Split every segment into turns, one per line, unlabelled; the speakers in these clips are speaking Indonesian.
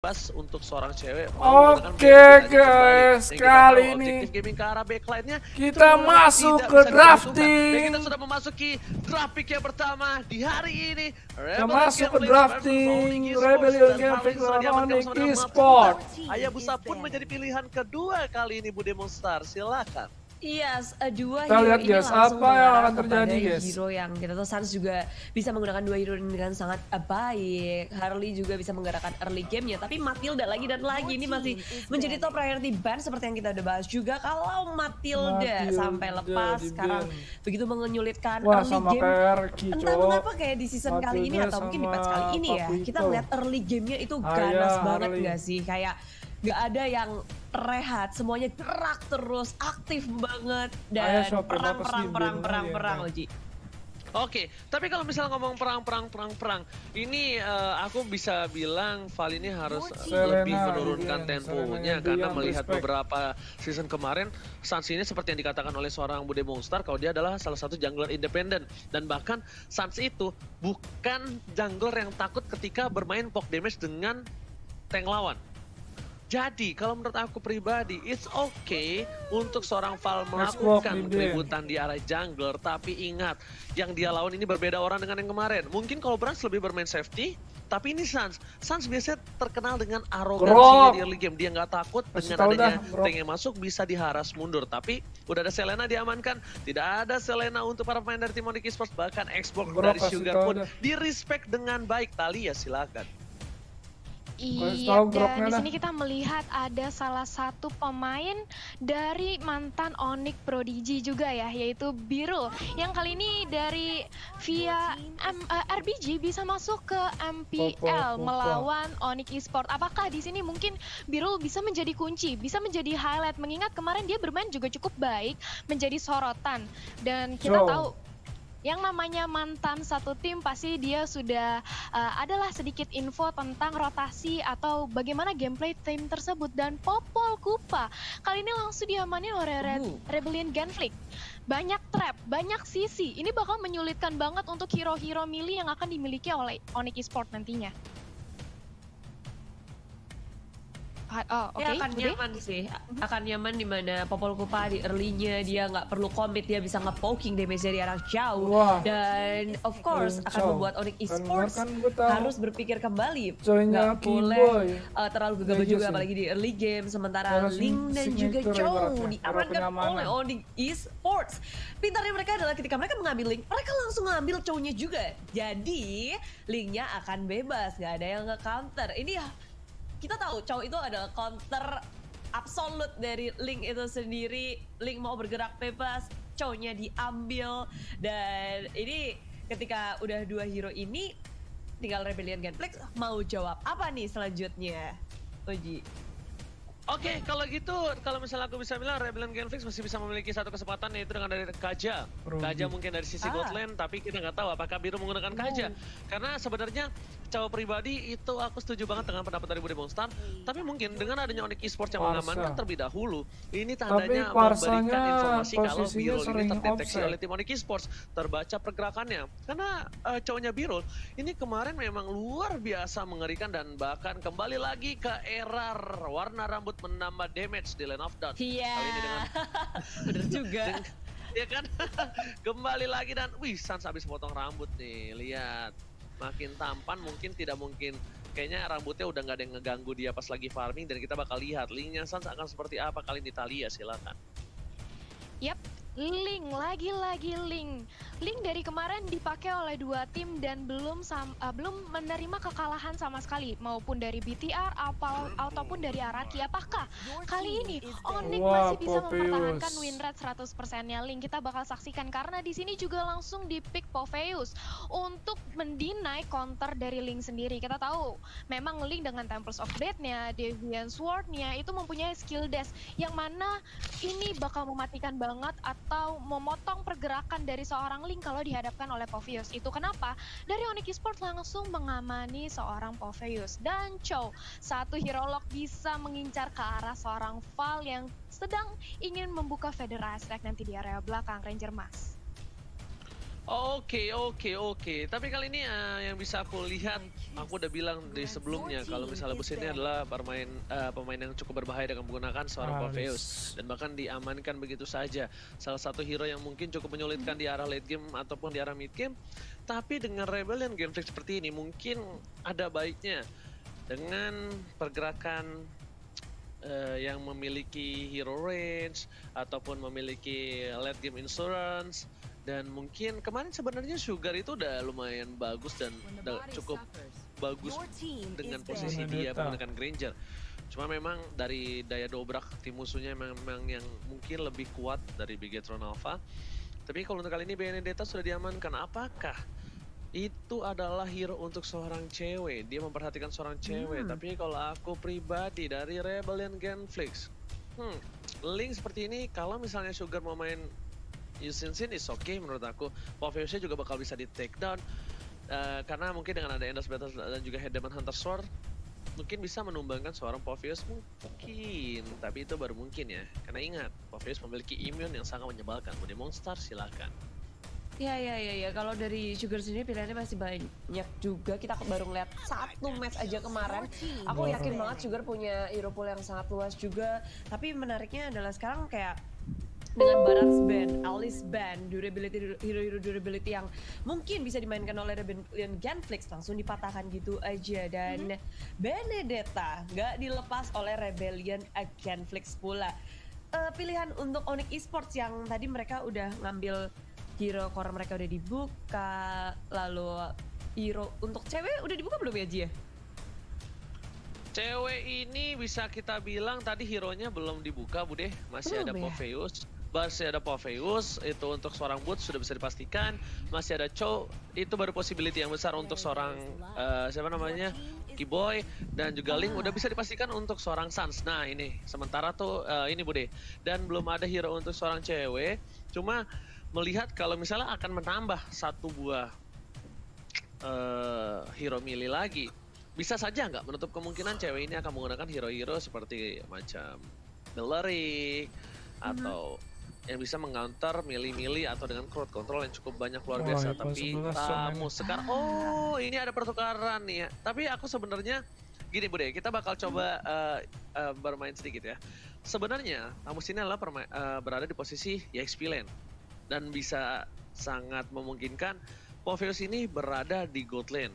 bebas untuk seorang cewek
Oke guys, kali ini
gaming ke arah backline-nya
kita masuk ke drafting.
Dan kita sudah memasuki draft pick yang pertama di hari ini.
Kita masuk ke drafting Rebellion Gameflix lawan Onyx Esports.
Hayabusa pun menjadi pilihan kedua kali ini Bude Monster. Silakan.
Iya, dua
kita
hero
lihat
ini
guys,
langsung
apa yang akan
mengarah
terjadi
kepada
guys.
hero yang kita tahu Sans juga bisa menggunakan dua hero ini dengan sangat baik. Harley juga bisa menggerakkan early game-nya, tapi Matilda lagi dan lagi ini masih menjadi top priority ban seperti yang kita udah bahas juga. Kalau Matilda sampai lepas sekarang begitu menyulitkan
wah,
early
sama
game.
kayak
Entah mengapa kayak di season kali ini atau mungkin di patch kali ini ya, kita ngeliat early game-nya itu ganas banget gak sih? Kayak gak ada yang rehat, semuanya gerak terus, aktif banget dan perang Oji.
Oke, tapi kalau misalnya ngomong perang, ini aku bisa bilang Val ini harus lebih menurunkan temponya karena melihat beberapa season kemarin Sans ini seperti yang dikatakan oleh seorang Bude Monster kalau dia adalah salah satu jungler independen dan bahkan Sans itu bukan jungler yang takut ketika bermain poke damage dengan tank lawan. Jadi kalau menurut aku pribadi, it's okay untuk seorang Val melakukan keributan di arah jungler. Tapi ingat, yang dia lawan ini berbeda orang dengan yang kemarin. Mungkin kalau Brans lebih bermain safety, tapi ini Sans. Sans biasanya terkenal dengan arogansinya di early game. Dia nggak takut dengan adanya tank yang masuk bisa diharas mundur. Tapi udah ada Selena diamankan. Tidak ada Selena untuk para pemain dari tim Onyx Esports. Bahkan Xbox dari Sugar pun di-respect dengan baik. Talia silakan.
Iya, dan di sini kita melihat ada salah satu pemain dari mantan Onyx Prodigy juga ya, yaitu Birul. Yang kali ini dari via RBG bisa masuk ke MPL melawan Onyx Esports. Apakah di sini mungkin Birul bisa menjadi kunci, bisa menjadi highlight, mengingat kemarin dia bermain juga cukup baik, menjadi sorotan. Dan kita tahu yang namanya mantan satu tim pasti dia sudah adalah sedikit info tentang rotasi atau bagaimana gameplay tim tersebut. Dan Popol Kupa kali ini langsung diamani oleh Rebellion Gameflix. Banyak trap, banyak sisi, ini bakal menyulitkan banget untuk hero-hero melee yang akan dimiliki oleh Onyx Esports nantinya.
Akan nyaman sih, akan nyaman dimana Popol Kupa di early-nya dia nggak perlu commit, dia bisa nge-poking damage dari arah jauh. Dan of course akan membuat Onyx Esports harus berpikir kembali, nggak boleh terlalu gegabah juga apalagi di early game. Sementara Ling dan juga Chow diamankan oleh Onyx Esports. Pintarnya mereka adalah ketika mereka mengambil Ling, mereka langsung ngambil Chow-nya juga. Jadi Ling-nya akan bebas, nggak ada yang nge-counter. Ini ya, kita tahu Chow itu adalah counter absolut dari Ling itu sendiri. Ling mau bergerak bebas, Chow-nya diambil. Dan ini ketika udah dua hero ini, tinggal Rebellion Gameflix mau jawab apa nih selanjutnya, Oji?
Oke, kalau gitu, kalau misalnya aku bisa bilang Rebellion Gameflix masih bisa memiliki satu kesempatan, yaitu dengan dari Kaja. Kaja mungkin dari sisi bot lane, tapi kita nggak tahu apakah Biru menggunakan Kaja. Karena sebenarnya Chow pribadi itu aku setuju banget dengan pendapat dari Bude Monster. Tapi mungkin dengan adanya Onyx Esports yang mengamankan terlebih dahulu, ini tandanya memberikan informasi kalau Birul ini terdeteksi oleh tim Onyx Esports. Terbaca pergerakannya. Karena Chow-nya Birul ini kemarin memang luar biasa mengerikan dan bahkan kembali lagi ke era warna rambut menambah damage di lane of dawn.
Iya.
Kali ini dengan
bener juga.
Ya kan? Kembali lagi dan wih, Sans habis potong rambut nih. Lihat. Makin tampan, mungkin tidak mungkin. Kayaknya rambutnya udah nggak ada yang ngeganggu dia pas lagi farming dan kita bakal lihat Link-nya Sans akan seperti apa kali ini. Talia silakan.
Yap, Ling, lagi-lagi Ling. Ling dari kemarin dipakai oleh dua tim dan belum menerima kekalahan sama sekali, maupun dari BTR ataupun dari Araki. Apakah kali ini Onyx masih bisa mempertahankan win rate 100%-nya Ling? Kita bakal saksikan karena di sini juga langsung di-pick Popheus untuk mendinai counter dari Ling sendiri. Kita tahu memang Ling dengan Temples of Death-nya, Deviant Sword-nya itu mempunyai skill dash yang mana ini bakal mematikan banget atau memotong pergerakan dari seorang Ling kalau dihadapkan oleh Popheus. Itu kenapa dari Onyx Esports langsung mengamani seorang Popheus. Dan Chow, satu hero lock bisa mengincar ke arah seorang Val yang sedang ingin membuka Federal Strike nanti di area belakang Ranger Mas.
Oke. Tapi kali ini yang bisa aku lihat, aku udah bilang di sebelumnya kalau misalnya bus ini adalah pemain yang cukup berbahaya dengan menggunakan seorang Popheus dan bahkan diamankan begitu saja. Salah satu hero yang mungkin cukup menyulitkan di arah late game ataupun di arah mid game. Tapi dengan Rebellion Genflix seperti ini mungkin ada baiknya dengan pergerakan yang memiliki hero range ataupun memiliki late game insurance. Dan mungkin kemarin sebenarnya Sugar itu udah lumayan bagus dan cukup bagus dengan posisi dia menggunakan Granger. Cuma memang dari daya dobrak tim musuhnya memang yang mungkin lebih kuat dari Bigetron Alpha. Tapi kalau untuk kali ini Benedetta sudah diamankan. Apakah itu adalah hero untuk seorang cewek? Dia memperhatikan seorang cewek. Tapi kalau aku pribadi dari Rebellion Genflix, Link seperti ini kalau misalnya Sugar mau main Yusin is okay menurut aku. Popheusnya juga bakal bisa di take down karena mungkin dengan ada Endless Battle dan juga Head Demon Hunter Sword mungkin bisa menumbangkan seorang Popheus mungkin, tapi itu baru mungkin ya. Karena ingat, Popheus memiliki immune yang sangat menyebalkan. Bude Monster silakan.
Ya. Kalau dari Sugar sendiri pilihannya masih banyak juga. Kita baru ngeliat satu match aja kemarin. Aku yakin banget Sugar punya hero pool yang sangat luas juga. Tapi menariknya adalah sekarang kayak dengan Barat's Band, Alice Band, hero durability yang mungkin bisa dimainkan oleh Rebellion Genflix langsung dipatahkan gitu aja. Dan Benedetta nggak dilepas oleh Rebellion Genflix pula. Pilihan untuk Onyx Esports yang tadi mereka udah ngambil hero core mereka udah dibuka, lalu hero untuk cewek udah dibuka belum ya Ji?
Cewek ini bisa kita bilang tadi hero-nya belum dibuka Bude, masih ada Popheus. Masih ada Popheus, itu untuk seorang Boots sudah bisa dipastikan. Masih ada Cho, itu baru possibility yang besar untuk seorang siapa namanya, Keyboy. Dan juga Link udah bisa dipastikan untuk seorang Sans. Nah ini, sementara tuh ini Bude. Dan belum ada hero untuk seorang cewek. Cuma melihat kalau misalnya akan menambah satu buah hero melee lagi. Bisa saja nggak menutup kemungkinan cewek ini akan menggunakan hero-hero seperti macam Beleric atau yang bisa meng-counter melee atau dengan crowd control yang cukup banyak luar biasa. Tapi Tamus sekarang, ini ada pertukaran nih ya. Tapi aku sebenarnya gini Bude, kita bakal coba bermain sedikit ya. Sebenarnya Tamus ini adalah berada di posisi EXP lane dan bisa sangat memungkinkan Popheus ini berada di gold lane.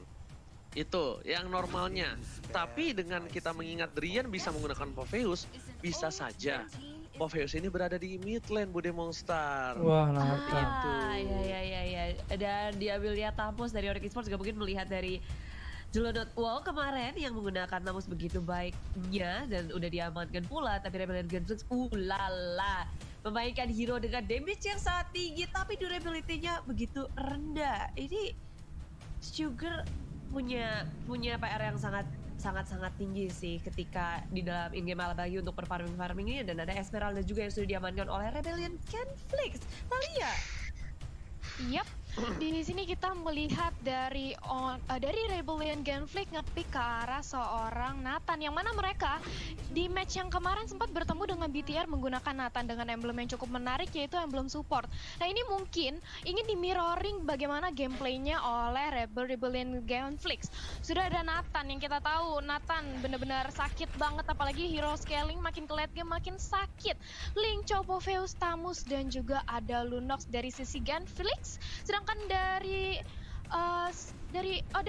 Itu yang normalnya. Tapi dengan kita mengingat Drian bisa menggunakan Popheus, bisa saja Popheus ini berada di mid lane Bude Monster.
Wah, Nathan.
Ya. Dan diambil lihat Tamus dari Onyx Esports juga mungkin melihat dari Jelodot Wall kemarin yang menggunakan Tamus begitu baiknya dan udah diamankan pula. Tapi Rebellion Genflix, memainkan hero dengan damage yang sangat tinggi tapi durability-nya begitu rendah. Ini Sugar punya PR yang sangat tinggi sih ketika di dalam in-game apalagi untuk farming ini. Dan ada Esmeralda juga yang sudah diamankan oleh Rebellion Genflix. Thalia.
Yap, di sini kita melihat dari Rebellion Genflix nge-pick ke arah seorang Nathan, yang mana mereka di match yang kemarin sempat bertemu dengan BTR menggunakan Nathan dengan emblem yang cukup menarik, yaitu emblem support. Nah ini mungkin ingin di mirroring bagaimana gameplaynya oleh Rebellion Genflix. Sudah ada Nathan yang kita tahu Nathan benar-benar sakit banget, apalagi hero scaling makin ke late game makin sakit. Link, Cho, Popheus, Tamus, dan juga ada Lunox dari sisi Genflix. Sedangkan dari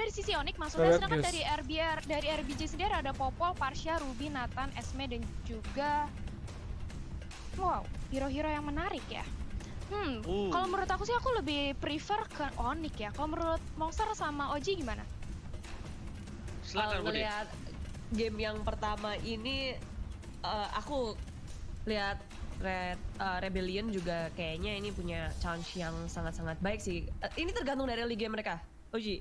sisi Onyx maksudnya, sedangkan dari RBJ sendiri ada Popol, Parsha, Ruby, Nathan, Esme, dan juga hero-hero yang menarik ya. Kalau menurut aku sih aku lebih prefer ke Onyx ya. Kalau menurut Monster sama Oji gimana?
Silakan
melihat game yang pertama ini aku lihat Rebellion juga kayaknya ini punya chance yang sangat-sangat baik sih. Ini tergantung dari liga mereka, Oji.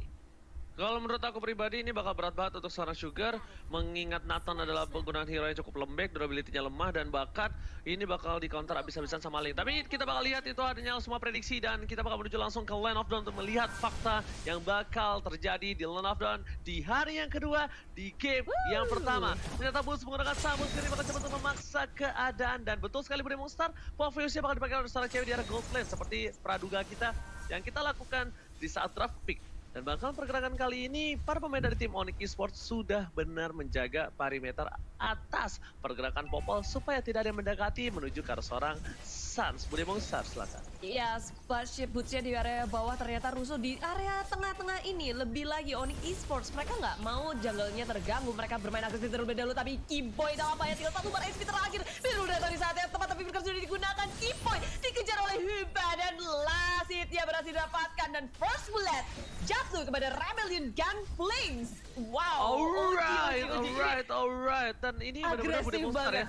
Kalau menurut aku pribadi ini bakal berat banget untuk seorang Sugar, mengingat Nathan adalah penggunaan hero yang cukup lembek, durability-nya lemah, dan bakat ini bakal di counter abis-abisan sama Link. Tapi kita bakal lihat itu adanya semua prediksi, dan kita bakal menuju langsung ke Land of Dawn untuk melihat fakta yang bakal terjadi di Land of Dawn di hari yang kedua di game yang pertama. Ternyata Bulls menggunakan Samus ini bakal coba untuk memaksa keadaan, dan betul sekali Bude Monster, Popheusnya bakal dipakai oleh seorang cewek di arah gold lane seperti praduga kita. yang kita lakukan di saat draft pick. Dan bahkan pergerakan kali ini, para pemain dari tim Onyx Esports sudah benar menjaga perimeter atas pergerakan Popol supaya tidak ada yang mendekati menuju ke arah seorang Sans. Bude Monster, silakan.
Iya, spaceship boots-nya di area bawah ternyata rusuh di area tengah-tengah ini. Lebih lagi Onyx Esports, mereka nggak mau jungle-nya terganggu. Mereka bermain agresif terlebih dahulu, tapi Kiboy dalam bahaya. Tinggal satu bar HP terakhir. Biru datang di saat yang tepat, tapi Birker sudah digunakan. Kiboy dikejar oleh Huba dan last hit-nya berhasil didapatkan. Dan first bullet jatuh kepada Rebellion Gunflings. Wow.
Alright. Dan ini benar-benar Bude Monster ya.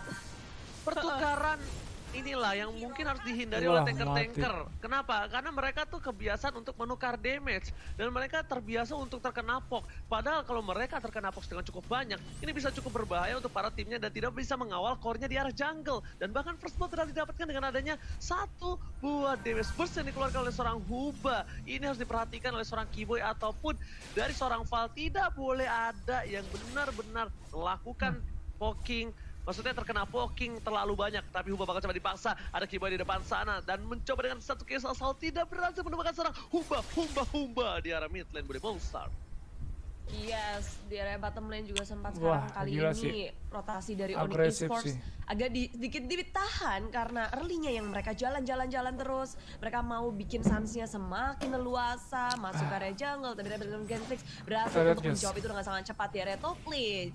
Pertukaran inilah yang mungkin harus dihindari oleh tanker-tanker. Kenapa? Karena mereka tuh kebiasaan untuk menukar damage. Dan mereka terbiasa untuk terkena poke. Padahal kalau mereka terkena poke dengan cukup banyak, ini bisa cukup berbahaya untuk para timnya dan tidak bisa mengawal core-nya di arah jungle. Dan bahkan first blood tidak didapatkan dengan adanya satu buah damage burst yang dikeluarkan oleh seorang Huba. Ini harus diperhatikan oleh seorang Kiboy ataupun dari seorang Val. Tidak boleh ada yang benar-benar melakukan poking. Maksudnya terkena poking terlalu banyak, tapi Huba bakal coba dipaksa. Ada Kiboy di depan sana dan mencoba dengan satu case asal tidak berhasil menemukan seorang Humba di arah mid lane Bude Monster.
Yes, di area bottom lane juga sempat sekarang kali ini sih. Rotasi dari Onyx Esports agak sedikit ditahan karena early-nya yang mereka jalan terus. Mereka mau bikin Sans-nya semakin leluasa, masuk ke area jungle, tapi Rebellion Gunflings berhasil untuk menjawab itu dengan sangat cepat di area top lane.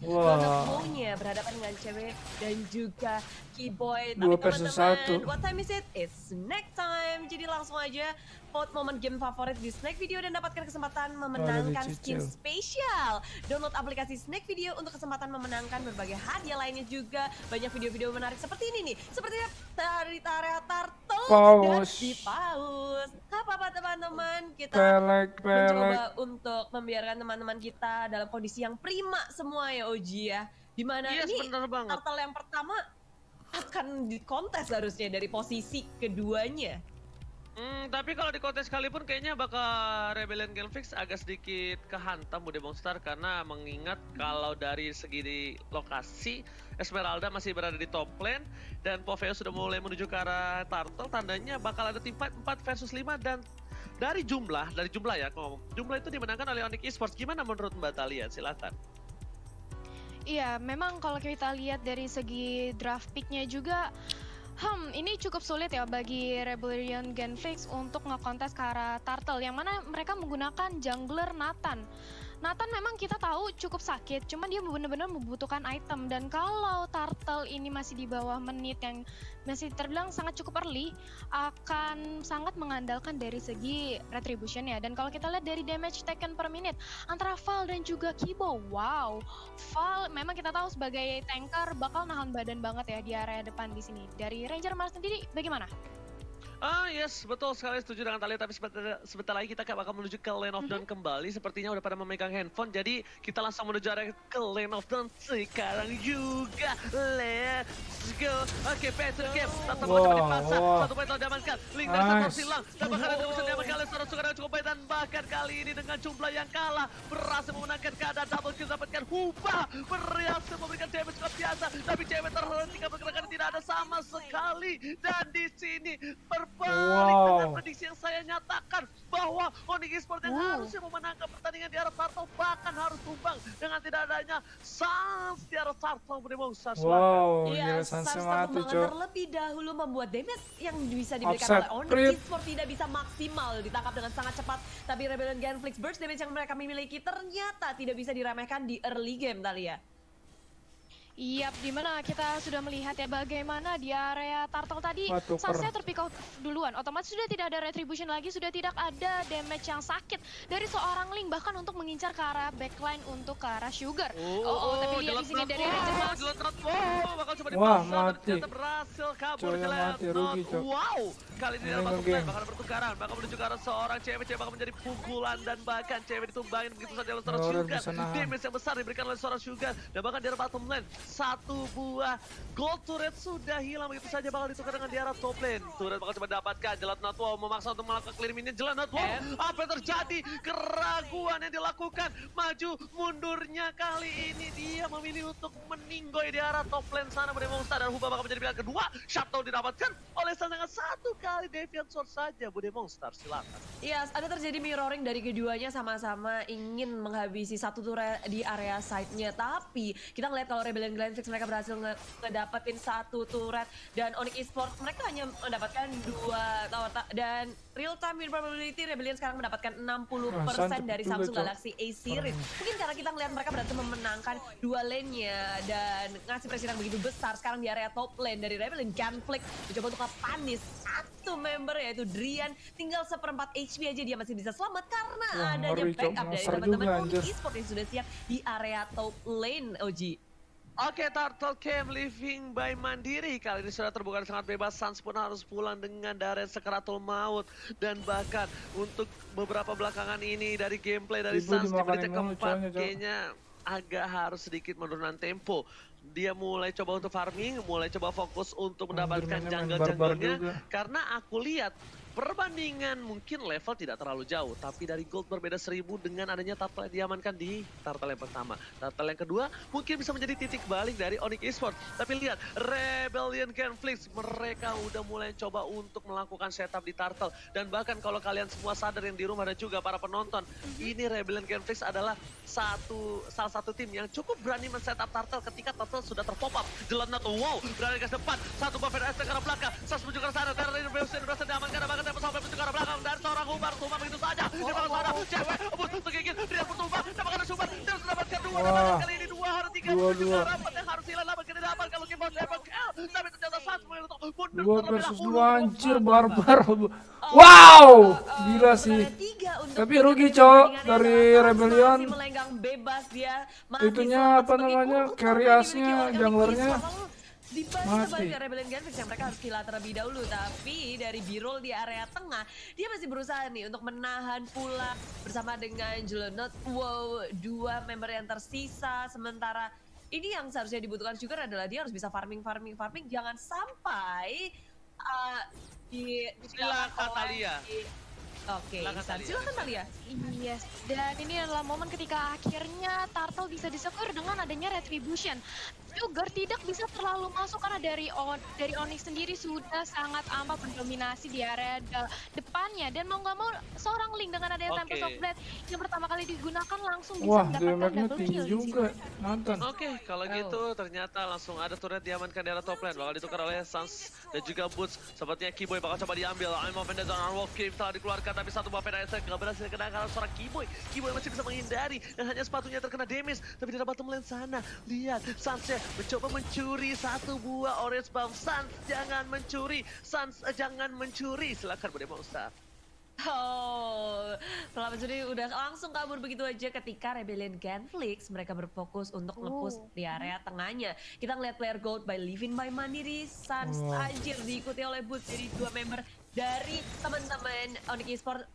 Nya berhadapan dengan cewek dan juga Kiboy. Tapi teman-teman, what time is it? It's snack time. Jadi langsung aja vote momen game favorit di Snack Video dan dapatkan kesempatan memenangkan skin spesial. Download aplikasi Snack Video untuk kesempatan memenangkan berbagai hadiah lainnya juga. Banyak video-video menarik seperti ini nih. Sepertinya dari area Turtle dan di Paus. Apa teman-teman? Kita mencoba untuk membiarkan teman-teman kita dalam kondisi yang prima semua ya Oji ya. Dimana ini Turtle yang pertama akan dikontes harusnya dari posisi keduanya.
Tapi kalau di kontes sekalipun kayaknya bakal Rebellion Gunflings agak sedikit kehantam Bude Monster karena mengingat kalau dari segi lokasi Esmeralda masih berada di top lane dan Poveo sudah mulai menuju ke arah Turtle, tandanya bakal ada tim fight 4 versus 5 dan dari jumlah ya jumlah itu dimenangkan oleh Onyx Esports. Gimana menurut Mbak Talia? Silakan.
Iya, memang kalau kita lihat dari segi draft pick-nya juga ini cukup sulit ya bagi Rebellion Gunflings untuk ngekontes ke arah Turtle yang mana mereka menggunakan jungler Nathan. Nathan memang kita tahu cukup sakit, cuman dia benar-benar membutuhkan item dan kalau Turtle ini masih di bawah menit yang masih terbilang sangat cukup early, akan sangat mengandalkan dari segi retribution ya. Dan kalau kita lihat dari damage taken per minute antara Val dan juga Kibo, wow, Val memang kita tahu sebagai tanker bakal nahan badan banget ya di area depan di sini. Dari Ranger Mars sendiri bagaimana?
Yes, betul sekali setuju dengan Talia, tapi sebentar lagi kita bakal menuju ke Lane of Dawn kembali. Sepertinya udah pada memegang handphone, jadi kita langsung menuju ke Lane of Dawn sekarang juga. Let's go. Oke, Peter Game, tetap mencoba dipaksa. Satu poin telah diamankan, Link dan Satu hilang. Dan bahkan ada bisa diamankan oleh seorang Sugar yang cukup baik dan bahkan kali ini dengan jumlah yang kalah berhasil memenangkan keadaan double kill, dapatkan Huba berhasil memberikan damage luar biasa, tapi cewek terhenti pergerakan tidak ada sama sekali. Dan di sini berbalik dengan prediksi yang saya nyatakan bahwa Onyx Esports yang harusnya memenangkan pertandingan di arah Turtle bahkan harus tumbang dengan tidak adanya Sans di arah Turtle.
Iya, Sans terlebih dahulu membuat damage yang bisa diberikan oleh Onyx Esports tidak bisa maksimal ditangkap dengan sangat cepat. Tapi Rebellion Gunflings burst damage yang mereka miliki ternyata tidak bisa diremehkan di early game, Talia.
Yap, dimana kita sudah melihat ya bagaimana di area Turtle tadi Sans-nya terpick out duluan, otomatis sudah tidak ada retribution lagi, sudah tidak ada damage yang sakit dari seorang Link bahkan untuk mengincar ke arah backline untuk ke arah Sugar. Tapi lihat di sini dari Ranger Mars.
Bakal coba dipaksa dan ternyata berhasil kabur kali ini dalam masuk lane bakal bertukaran, bakal menuju ke arah seorang cewek bakal menjadi pukulan dan bahkan cewek ditumbangin begitu saja oleh seorang Sugar. Damage yang besar diberikan oleh seorang Sugar dan bahkan di arah bottom lane satu buah gold turret sudah hilang begitu saja, bakal ditukar dengan di arah top lane. Turret bakal coba dapatkan, Jelanat Wow memaksa untuk melakukan clear minion. Jelanat Wow, apa yang terjadi? Keraguan yang dilakukan, maju mundurnya kali ini dia memilih untuk meninggoy di arah top lane sana. Bude Monster dan Huba bakal menjadi pilihan kedua. Shutdown didapatkan oleh Sans dengan satu kali Deviant Sword saja. Bude Monster silakan.
Yes, ada terjadi mirroring dari keduanya, sama-sama ingin menghabisi satu turret di area side-nya. Tapi kita ngeliat kalau Rebellion Glenfix mereka berhasil ngedapetin satu turret, dan Onyx Esports mereka hanya mendapatkan 2 tower. Dan real time win probability Rebellion sekarang mendapatkan 60% dari Samsung Galaxy A series. Mungkin karena kita ngeliat mereka berhasil memenangkan 2 lane-nya dan ngasih pressure yang begitu besar. Sekarang di area top lane dari Rebellion Gunflick mencoba untuk panis satu member yaitu Drian, tinggal 1/4 HP aja dia masih bisa selamat karena adanya backup dari teman-teman Onyx Esports yang sudah siap di area top lane. Oji.
Oke, Turtle Camp living by Mandiri kali ini sudah terbuka sangat bebas. Sans pun harus pulang dengan Darren sekeratul maut, dan bahkan untuk beberapa belakangan ini dari gameplay dari Sans di menit keempat kayaknya agak harus sedikit menurunkan tempo. Dia mulai coba untuk farming, mulai coba fokus untuk mendapatkan jungle-jungle-nya, karena aku lihat perbandingan mungkin level tidak terlalu jauh, tapi dari gold berbeda 1000 dengan adanya turtle yang diamankan di turtle yang pertama. Turtle yang kedua mungkin bisa menjadi titik balik dari Onyx Esports. Tapi lihat, Rebellion Gunflick mereka udah mulai coba untuk melakukan setup di turtle. Dan bahkan kalau kalian semua sadar yang di rumah dan juga para penonton, ini Rebellion Gunflick adalah salah satu tim yang cukup berani men-setup turtle ketika turtle sudah terpop up. Jelanat Wow berada di depan, satu buff dari ke arah belakang, Sas menuju ke sana, Terra berhasil diamankan, sampai menuju ke arah belakang dari seorang Hubar, Tumbang begitu saja. Di belakang sana, cewek, tergigit, dia bertumbang, dapatkan Hubar, dia harus mendapatkan 2, dapatkan kali ini 2 harus 3, dapat yang harus hilang, dapat kini dapat, kalau Kimball dapat kill, tapi ternyata Sans memilih untuk mundur
2 versus 2, anjir, barbar. Wow, gila sih. Tapi rugi cowok dari Rebellion. Itunya apa namanya, carry as-nya, junglernya
mati. Rebellion Gunfix yang mereka harus kill terlebih dahulu, tapi dari Birol di area tengah dia masih berusaha nih untuk menahan pula bersama dengan Jelanat Wow, 2 member yang tersisa. Sementara ini yang seharusnya dibutuhkan juga adalah dia harus bisa farming, jangan sampai
silakan Talia.
Oke, silakan Talia.
Yes, dan ini adalah momen ketika akhirnya Turtle bisa disekur dengan adanya Retribution. Sugar tidak bisa terlalu masuk karena dari Onyx sendiri sudah sangat ampat mendominasi di area depannya, dan mau nggak mau seorang Link dengan adanya Tempest of Blade yang pertama kali digunakan langsung bisa mendapatkan double kill
juga. Nonton.
Oke, kalau gitu ternyata langsung ada turret diamankan di arah top lane, bakal ditukar oleh Sans dan juga Boots. Sepertinya Keyboy bakal coba diambil. I'm of Vendor dan Wolf Cave telah dikeluarkan, tapi satu buah PDS nggak berhasil kena karena seorang Keyboy. Keyboy masih bisa menghindari dan hanya sepatunya terkena damage, tapi di bottom lane sana lihat Sans mencoba mencuri satu buah orange buff. Sans jangan mencuri, jangan mencuri. Silakan Bude Monster.
Oh, setelah mencuri udah langsung kabur begitu aja ketika Rebellion Gunflick mereka berfokus untuk nge-push di area tengahnya. Kita ngeliat player gold by Living by Mandiri, Sans anjir diikuti oleh Boots, jadi 2 member dari teman-teman Onyx Esports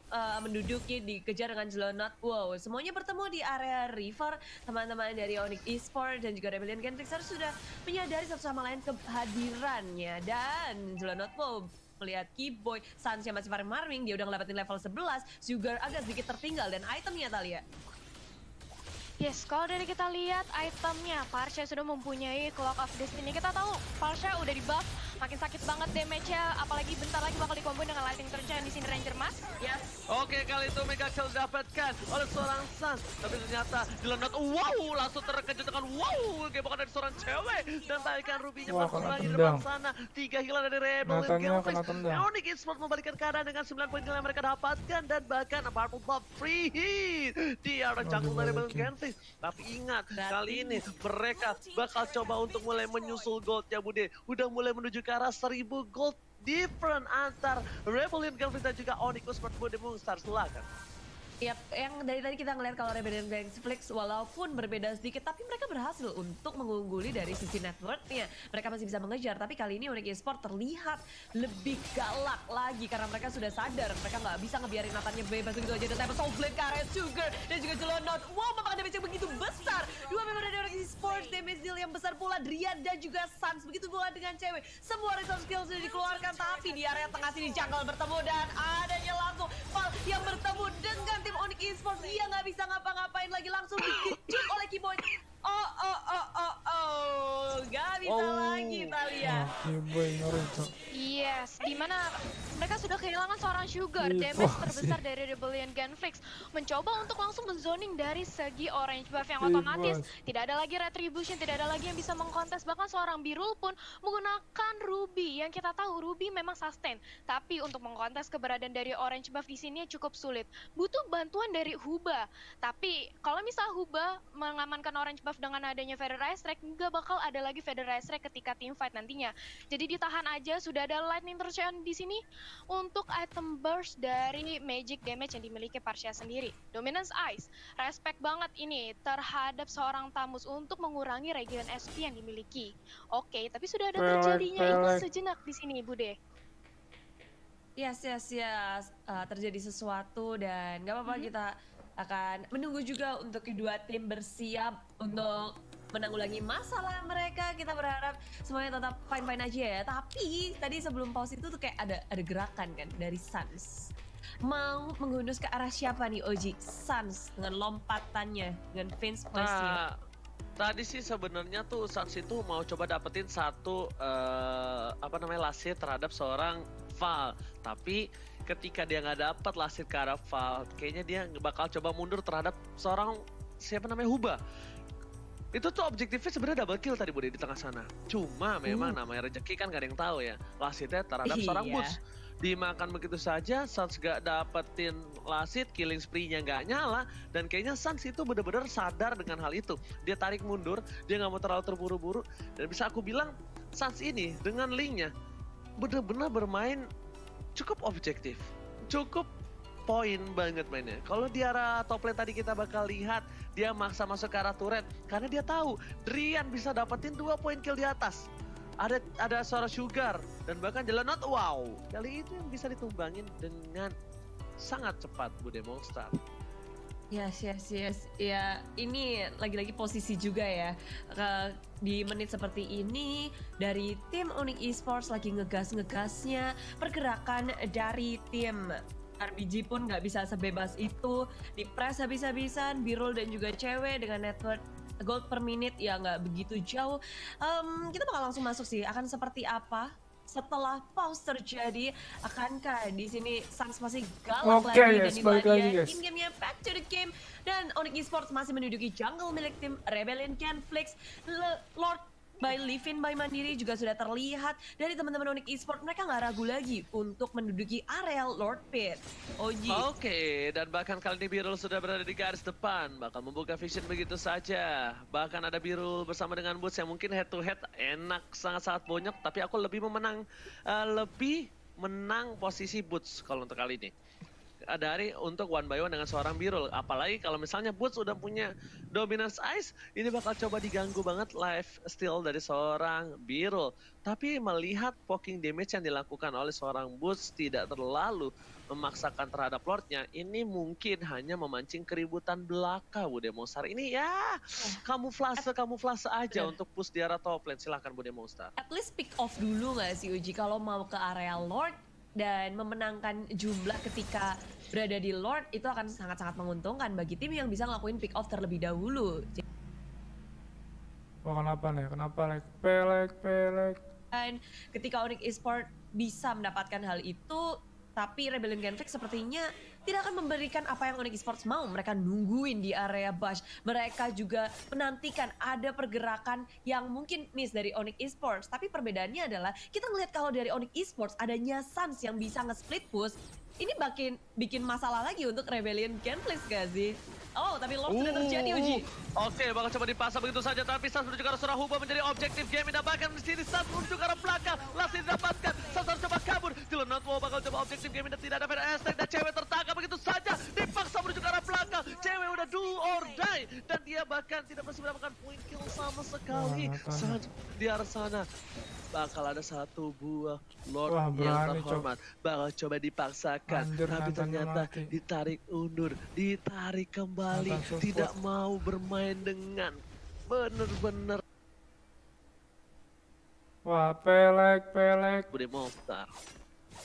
menduduki, dikejar dengan Jelanat Wow. Semuanya bertemu di area river. Teman-teman dari Onyx Esports dan juga Rebellion Gunflick sudah menyadari satu sama lain kehadirannya, dan Jelanat Wow melihat Keyboy, Sans yang masih farming, dia udah ngelewatin level 11, Sugar agak sedikit tertinggal, dan itemnya Talia.
Yes, kalau dari kita lihat itemnya, Parsha sudah mempunyai Clock of Destiny. Kita tahu Parsha udah di buff, makin sakit banget damage-nya, apalagi bentar lagi bakal dikomboin dengan Lightning Surge yang di sini Ranger Mas.
Yes.
Oke, kali itu Mega Kill didapatkan oleh seorang Sans, tapi ternyata Jelanat Wow langsung terkejut dengan Wow, gebakan dari seorang cewek, dan tarikan Ruby-nya masuk lagi di depan sana. 3 hilang dari Rebellion Gunflick. Onyx Esports membalikan keadaan dengan 9 poin yang mereka dapatkan, dan bahkan Purple Buff free hit di arah jungle dari Rebellion Gunflick. Tapi ingat, kali ini mereka bakal coba untuk mulai menyusul gold ya Bude. Udah mulai menuju ke arah 1000 gold different antar Rebellion Gunflick dan juga Onyx Esports. Bude Monster, silakan.
Yap, yang dari tadi kita ngeliat kalau Rebellion Netflix walaupun berbeda sedikit, tapi mereka berhasil untuk mengungguli dari sisi networknya. Mereka masih bisa mengejar, tapi kali ini Onyx Esports terlihat lebih galak lagi karena mereka sudah sadar mereka nggak bisa ngebiarin Nathannya bebas begitu aja. Dan Type Soul Blade, Karet Sugar, dan juga Jelonot. Wow, memakan damage yang begitu besar. Dua member dari Onyx Esports, damage deal yang besar pula. Drian dan juga Sans, begitu pula dengan cewek. Semua resource skill sudah dikeluarkan, tapi di area tengah sini jungle bertemu dan adanya langsung Val yang bertemu dengan tim Onyx Esports. Dia nggak bisa ngapa-ngapain lagi, langsung dikejut oleh Keyboy. Gak bisa lagi Thalia.
Yes, dimana mereka sudah kehilangan seorang Sugar. Damage terbesar dari Rebellion Genflix mencoba untuk langsung menzoning dari segi orange buff yang otomatis tidak ada lagi retribution, tidak ada lagi yang bisa mengkontes. Bahkan seorang Birul pun menggunakan Ruby, yang kita tahu Ruby memang sustain, tapi untuk mengkontes keberadaan dari orange buff di sini cukup sulit. Butuh bantuan dari Huba. Tapi kalau misal Huba mengamankan orange buff dengan adanya Feather Strike, nggak bakal ada lagi Feather Strike ketika team fight nantinya. Jadi ditahan aja, sudah ada Lightning Torsion di sini untuk item burst dari magic damage yang dimiliki Parsia sendiri. Dominance Ice, respect banget ini terhadap seorang Tamus untuk mengurangi regen SP yang dimiliki. Oke, tapi sudah ada terjadinya ikut sejenak di sini, Bude.
Yes. Terjadi sesuatu dan nggak apa-apa, kita akan menunggu juga untuk kedua tim bersiap untuk menanggulangi masalah mereka. Kita berharap semuanya tetap fine-fine aja ya. Tapi tadi sebelum pause itu tuh kayak ada gerakan kan dari Sans. Mau menghunus ke arah siapa nih Oji? Sans dengan lompatannya, dengan Vince Place.
Tadi sih sebenarnya tuh Sans itu mau coba dapetin satu lasit terhadap seorang Val. Tapi ketika dia nggak dapat lasit ke arah Val, kayaknya dia bakal coba mundur terhadap seorang Huba. Itu tuh objektifnya sebenarnya double kill tadi Bude di tengah sana. Cuma memang namanya rezeki kan gak ada yang tahu ya. Lasitnya terhadap seorang Boots. Dimakan begitu saja, Sans gak dapetin lasit, killing spree-nya gak nyala. Dan kayaknya Sans itu benar-benar sadar dengan hal itu. Dia tarik mundur, dia gak mau terlalu terburu-buru. Dan bisa aku bilang Sans ini dengan Link-nya benar-benar bermain cukup objektif. Cukup poin banget mainnya. Kalau di arah top lane tadi kita bakal lihat dia maksa masuk ke arah turret karena dia tahu Drian bisa dapetin 2 poin kill di atas. Ada suara Sugar dan bahkan Jelonot. Wow, kali itu yang bisa ditumbangin dengan sangat cepat Bude Monster.
Yes. Ya, ini lagi-lagi posisi juga ya. Di menit seperti ini dari tim Onyx Esports lagi ngegas-ngegasnya. Pergerakan dari tim RBG pun nggak bisa sebebas itu, di press habis-habisan. Birul dan juga cewek dengan network gold per minute ya nggak begitu jauh. Kita bakal langsung masuk sih, akan seperti apa setelah pause terjadi? Akankah di sini Sans masih galak lagi dan diladian in game-nya back to the game, dan Onyx Esports masih menduduki jungle milik tim Rebellion Genflix. Lord by Livin by Mandiri juga sudah terlihat dari teman-teman Onyx Esports. Mereka nggak ragu lagi untuk menduduki area Lord Pit. Oji.
Oke, dan bahkan kali ini Birul sudah berada di garis depan, bakal membuka vision begitu saja. Bahkan ada Birul bersama dengan Boots yang mungkin head to head enak, sangat-sangat bonyok, tapi aku lebih menang posisi Boots kalau untuk kali ini. Dari untuk one by one dengan seorang Birul. Apalagi kalau misalnya Boots udah punya Dominance Ice, ini bakal coba diganggu banget life steal dari seorang Birul. Tapi melihat poking damage yang dilakukan oleh seorang Boots tidak terlalu memaksakan terhadap Lordnya, ini mungkin hanya memancing keributan belaka Bude Monster. Ini ya kamuflase aja untuk push di arah top lane. Silahkan Bude Monster.
At least pick off dulu gak sih Uji kalau mau ke area Lord, dan memenangkan jumlah ketika berada di Lord itu akan sangat-sangat menguntungkan bagi tim yang bisa ngelakuin pick off terlebih dahulu.
Kenapa nih? Kenapa pelek?
Dan ketika Onyx Esports bisa mendapatkan hal itu, tapi Rebellion Genflix sepertinya tidak akan memberikan apa yang Onyx Esports mau. Mereka nungguin di area Bash. Mereka juga menantikan ada pergerakan yang mungkin miss dari Onyx Esports. Tapi perbedaannya adalah kita ngelihat kalau dari Onyx Esports adanya Sans yang bisa nge-split push. Ini bikin masalah lagi untuk Rebellion Genflix gak sih? Oh, tapi Lord sudah terjadi Uji.
Oke, bakal coba dipasang begitu saja, tapi Sans menuju ke arah seorang Huba menjadi objektif game. Dapatkan di sini Sans menuju ke arah belakang. Langsung didapatkan. Sans harus coba kabur. Jelonot bakal coba objektif game dan tidak ada Feather Strike, dan cewek tertangkap begitu saja. Dipaksa menuju ke arah do or die. Dan dia bahkan tidak berhasil mendapatkan point kill sama sekali. Sans di arah sana. Bakal ada satu buah Lord yang terhormat. Bakal coba dipaksakan. Tapi ternyata ditarik undur. Ditarik kembali. Tidak mau bermain dengan bener-bener.
Wah, pelek.
Bude Monster.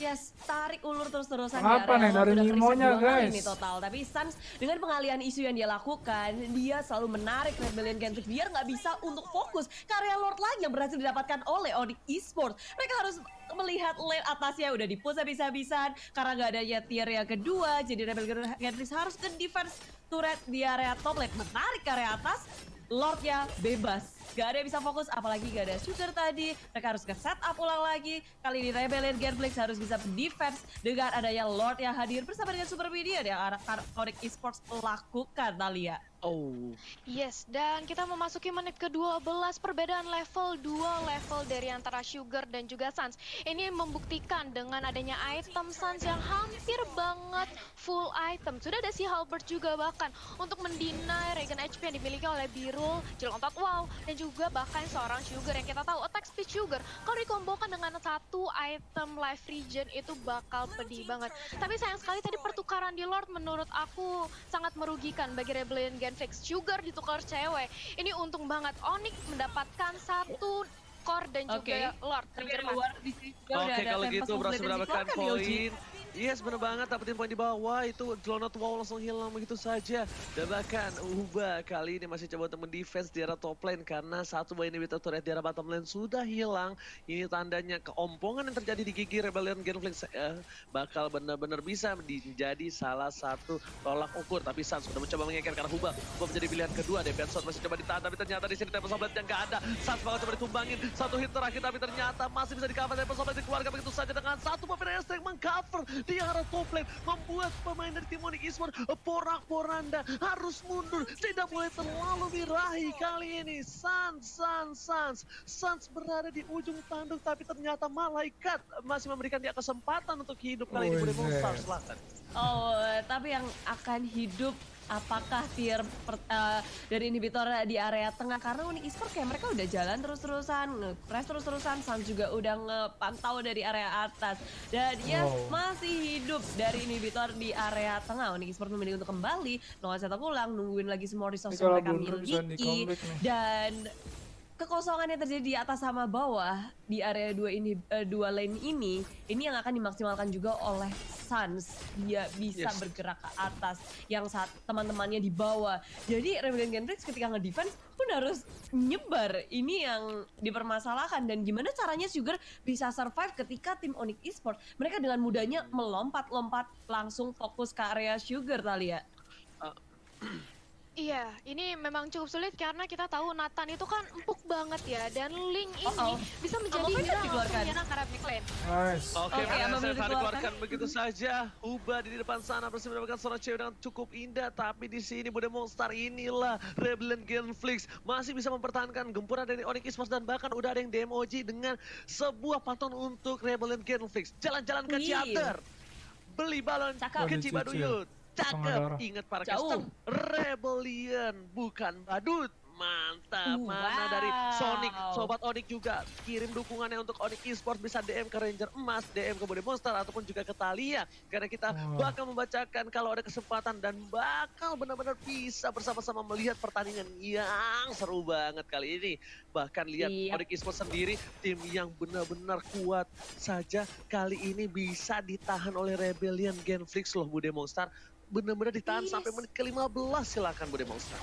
Yes, tarik ulur terus-terusan.
Apa nih dari Nimonya guys?
Ini total. Tapi Sans dengan pengalihan isu yang dia lakukan, dia selalu menarik Rebellion Genflix biar nggak bisa untuk fokus ke area Lord lagi yang berhasil didapatkan oleh Onyx Esports. Mereka harus melihat lane atasnya udah di-push habis-habisan karena nggak adanya tier yang kedua. Jadi Rebellion Genflix harus ke defense turret di area top lane, menarik ke area atas. Lordnya bebas, gak ada yang bisa fokus, apalagi gak ada Sugar tadi. Mereka harus ke setup ulang lagi. Kali ini Rebellion Genflix harus bisa defense dengan adanya Lord yang hadir bersama dengan Super Minion yang anak Onyx Esports lakukan, Thalia.
Yes, dan kita memasuki menit ke-12, perbedaan level 2 level dari antara Sugar dan juga Sans. Ini membuktikan dengan adanya item Sans yang hampir banget full item. Sudah ada si Halberd juga bahkan untuk mendinai regen HP yang dimiliki oleh Birul, Jelontot Wow, dan juga bahkan seorang Sugar yang kita tahu attack speed Sugar. Kalau dikombokan dengan satu item life regen itu bakal pedih banget. Tapi sayang sekali tadi pertukaran di Lord menurut aku sangat merugikan bagi Rebellion Genflix. Sugar ditukar cewek. Ini untung banget. Onyx mendapatkan satu core dan juga Lord.
Oke, kalau gitu berhasil mendapatkan poin. Yes, bener banget, dapetin poin di bawah, itu Jelontot Wow langsung hilang begitu saja. Dan bahkan Uba kali ini masih coba untuk mendefense di arah top lane karena satu buah inhibitor turret di arah bottom lane sudah hilang. Ini tandanya keompongan yang terjadi di gigi Rebellion Genflix bakal benar-benar bisa menjadi salah satu tolak ukur. Tapi Sans sudah mencoba mengeker karena Uba menjadi pilihan kedua. Defense shot masih coba ditahan, tapi ternyata di sini Temple Somblet yang gak ada. Sans bakal coba ditumbangin, satu hit terakhir, tapi ternyata masih bisa di-cover. Temple Somblet dikeluarkan begitu saja dengan satu pemain yang meng-cover di arah top lane, membuat pemain dari tim Onyx Esports porak-poranda harus mundur, tidak boleh terlalu birahi kali ini. Sans berada di ujung tanduk, tapi ternyata malaikat masih memberikan dia kesempatan untuk hidup kali ini. Bude Monster selatan.
Tapi yang akan hidup apakah tier dari inhibitor di area tengah, karena Onyx Esports kayak mereka udah jalan terus-terusan, nge-press terus-terusan. Sans juga udah ngepantau dari area atas dan masih hidup dari inhibitor di area tengah. Onyx Esports memilih untuk kembali, nggak ulang, nungguin lagi semua resource yang mereka miliki dan kekosongan yang terjadi di atas sama bawah di area dua lane ini yang akan dimaksimalkan juga oleh Sans. Dia bisa bergerak ke atas yang saat teman-temannya di bawah. Jadi Rebellion Genflix ketika nge-defense pun harus nyebar. Ini yang dipermasalahkan, dan gimana caranya Sugar bisa survive ketika tim Onyx Esports mereka dengan mudahnya melompat-lompat langsung fokus ke area Sugar, Thalia.
Iya, ini memang cukup sulit karena kita tahu Nathan itu kan empuk banget ya, dan Link ini bisa menjadi penyerang karena big lane.
Oke, dikeluarkan begitu saja. Uba di depan sana berhasil mendapatkan seorang cewek dengan cukup indah, tapi di sini Bude Monster inilah Rebellion Genflix masih bisa mempertahankan gempuran dari Onyx Esports, dan bahkan udah ada yang demoji dengan sebuah pantun untuk Rebellion Genflix. Jalan-jalan ke Ciater, beli balon ke Cibaduyut. Cakep, ingat para custom, Rebellion bukan badut. Mantap, mana dari Sonic, Sobat Onyx juga kirim dukungannya untuk Onyx Esports, bisa DM ke Ranger Emas, DM ke Bude Monster, ataupun juga ke Thalia. Karena kita bakal membacakan kalau ada kesempatan dan bakal benar-benar bisa bersama-sama melihat pertandingan yang seru banget kali ini. Bahkan lihat Onyx Esports sendiri, tim yang benar-benar kuat saja kali ini bisa ditahan oleh Rebellion Genflix loh, Bude Monster. Benar-benar ditahan sampai menit ke-15, silakan Bude Monster.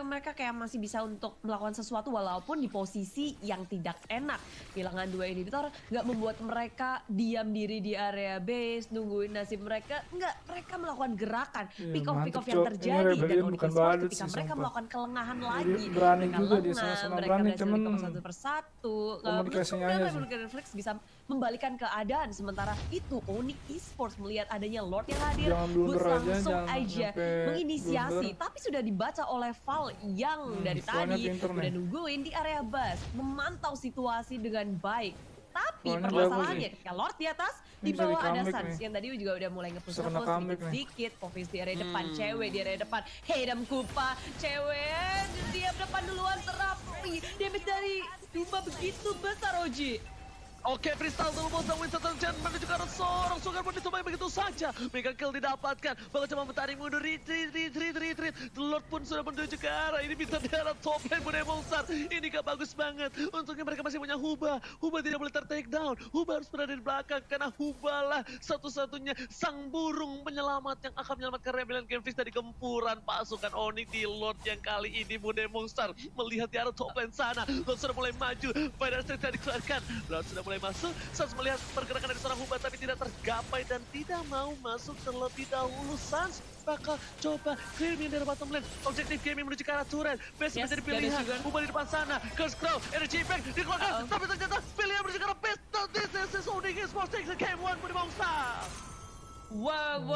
Mereka kayak masih bisa untuk melakukan sesuatu walaupun di posisi yang tidak enak. Kehilangan dua inhibitor nggak membuat mereka diam diri di area base, nungguin nasib mereka. Nggak, mereka melakukan gerakan. Pick-off yang terjadi. Dan Onyx Esports ketika mereka melakukan kelengahan lagi.
Berani juga dia sama-sama berani, cuman
satu persatu.
Komunikasinya aja sih.
Netflix bisa membalikan keadaan. Sementara itu Onyx Esports melihat adanya Lord yang hadir, langsung aja menginisiasi. Tapi sudah dibaca oleh Val yang dari tadi udah nungguin di area bus, memantau situasi dengan baik. Tapi permasalahannya ketika Lord di atas, di bawah ada Sans yang tadi juga udah mulai nge-push sedikit. Fovis di area depan, cewek di area depan. Hedam Kupa, cewek dia depan duluan terapi. Damage dari Dumba begitu besar, Oji.
Oke, freestyle dulu Monster Winston Chen menuju ke arah seorang Sugar pun ditumai begitu saja. Mega kill didapatkan. Bakal coba bertarik mundur, retreat. Lord pun sudah menuju ke arah. Ini bisa di arah top lane Bude Monster. Ini gak bagus banget. Untungnya mereka masih punya Huba. Huba tidak boleh ter-take down. Huba harus berada di belakang karena Huba lah satu-satunya sang burung penyelamat yang akan menyelamatkan Rebellion Genflix dari gempuran pasukan Onyx di Lord yang kali ini. Bude Monster melihat di arah top lane sana. Lord sudah mulai maju. Fire Strike dikeluarkan. Lord sudah mulai masuk, Sans melihat pergerakan dari seorang Huba tapi tidak tergapai dan tidak mau masuk terlebih dahulu. Sans bakal coba clearing dari bottom lane. Objektif gaming menuju ke arah turret. Base menjadi pilihan. Huba di depan sana. Curse Crow, energy impact dikeluarkan. Tapi ternyata pilihan menuju ke arah base. This is Onyx Esports takes the game 1 Bude Monster.
Wow.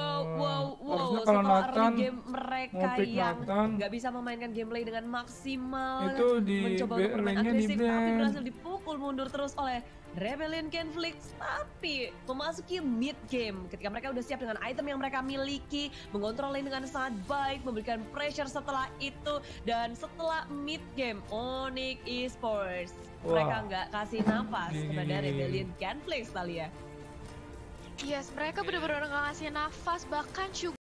Kalau Nathan
game mereka yang nggak bisa memainkan gameplay dengan maksimal,
itu di
mencoba untuk bermain agresif, tapi berhasil dipukul mundur terus oleh Rebellion Genflix. Tapi memasuki mid game, ketika mereka udah siap dengan item yang mereka miliki, mengontrol lane dengan sangat baik, memberikan pressure setelah itu, dan setelah mid game, Onyx Esports mereka nggak kasih nafas kepada Rebellion Genflix, Talia.
Yes, mereka benar-benar nggak ngasih nafas, bahkan